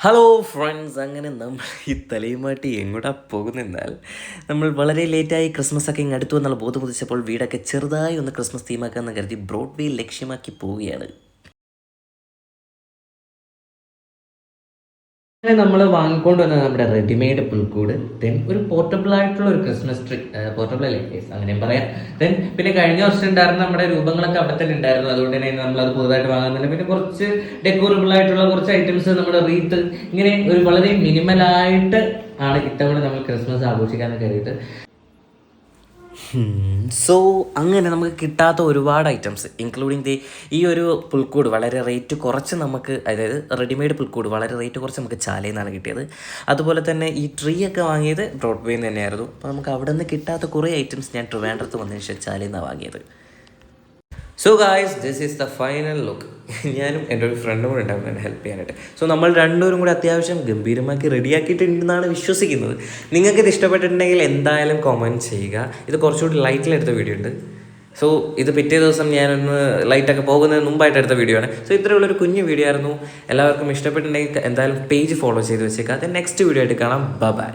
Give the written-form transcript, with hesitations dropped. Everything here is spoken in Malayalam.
ഹലോ ഫ്രണ്ട്സ്, അങ്ങനെ നമ്മൾ ഈ തലയുമായിട്ട് എങ്ങോട്ടാ പോകുന്നെന്നാൽ നമ്മൾ വളരെ ലേറ്റായി ക്രിസ്മസ് ഒക്കെ ഇങ്ങ് അടുത്തു എന്നുള്ള ബോധം ഉദിച്ചപ്പോൾ വീടൊക്കെ ചെറുതായി ഒന്ന് ക്രിസ്മസ് തീമാക്കാമെന്ന് കരുതി ബ്രോഡ്വേ ലക്ഷ്യമാക്കി പോവുകയാണ്. അങ്ങനെ നമ്മൾ വാങ്ങിക്കൊണ്ട് വന്നത് നമ്മുടെ റെഡിമെയ്ഡ് പുൽക്കൂട്, ദെൻ ഒരു പോർട്ടബിൾ ആയിട്ടുള്ള ഒരു ക്രിസ്മസ് ട്രീ, പോർട്ടബിൾ അല്ലേ അങ്ങനെയും പറയാം. ദെൻ പിന്നെ കഴിഞ്ഞ വർഷം ഉണ്ടായിരുന്ന നമ്മുടെ രൂപങ്ങളൊക്കെ അവിടെ തന്നെ ഉണ്ടായിരുന്നു, അതുകൊണ്ട് തന്നെ നമ്മൾ അത് പുതുതായിട്ട് വാങ്ങുന്നില്ല. പിന്നെ കുറച്ച് ഡെക്കോറബിൾ ആയിട്ടുള്ള കുറച്ച് ഐറ്റംസ്, നമ്മുടെ റീത്ത്, ഇങ്ങനെ ഒരു വളരെ മിനിമലായിട്ട് ആണ് ഇത്തവണ നമ്മൾ ക്രിസ്മസ് ആഘോഷിക്കാൻ കരുതിയിട്ട്. സോ അങ്ങനെ നമുക്ക് കിട്ടാത്ത ഒരുപാട് ഐറ്റംസ് ഇൻക്ലൂഡിങ് ഈ ഒരു പുൽക്കൂട് വളരെ റേറ്റ് കുറച്ച് നമുക്ക്, അതായത് റെഡിമെയ്ഡ് പുൽക്കൂട് വളരെ റേറ്റ് കുറച്ച് നമുക്ക് ചാലയിൽ നിന്നാണ് കിട്ടിയത്. അതുപോലെ തന്നെ ഈ ട്രീ ഒക്കെ വാങ്ങിയത് ബ്രോഡ്വേയിൽ നിന്ന് തന്നെയായിരുന്നു. അപ്പോൾ നമുക്ക് അവിടെ നിന്ന് കിട്ടാത്ത കുറേ ഐറ്റംസ് ഞാൻ ട്രിവാൻഡ്രത്ത് വന്നതിന് ശേഷം ചാലയിൽ നിന്നാണ് വാങ്ങിയത്. So guys, this is the final look. ഞാനും എൻ്റെ ഒരു ഫ്രണ്ടും കൂടെ ഉണ്ടായിരുന്നു എന്നെ ഹെൽപ്പ് ചെയ്യാനായിട്ട്. സോ നമ്മൾ രണ്ടുപേരും കൂടി അത്യാവശ്യം ഗംഭീരമാക്കി റെഡിയാക്കിയിട്ടുണ്ടെന്നാണ് വിശ്വസിക്കുന്നത്. നിങ്ങൾക്കിത് ഇഷ്ടപ്പെട്ടിട്ടുണ്ടെങ്കിൽ എന്തായാലും കമൻറ്റ് ചെയ്യുക. ഇത് കുറച്ചുകൂടി ലൈറ്റിലെടുത്ത വീഡിയോ ഉണ്ട്. സോ ഇത് പിറ്റേ ദിവസം ഞാനൊന്ന് ലൈറ്റൊക്കെ പോകുന്നതിന് മുമ്പായിട്ട് എടുത്ത വീഡിയോ ആണ്. സോ ഇത്രയുള്ളൊരു കുഞ്ഞു വീഡിയോ ആയിരുന്നു. എല്ലാവർക്കും ഇഷ്ടപ്പെട്ടിട്ടുണ്ടെങ്കിൽ എന്തായാലും പേജ് ഫോളോ ചെയ്ത് വെച്ചേക്കാം. അത് നെക്സ്റ്റ് വീഡിയോ ആയിട്ട് കാണാം. ബൈ.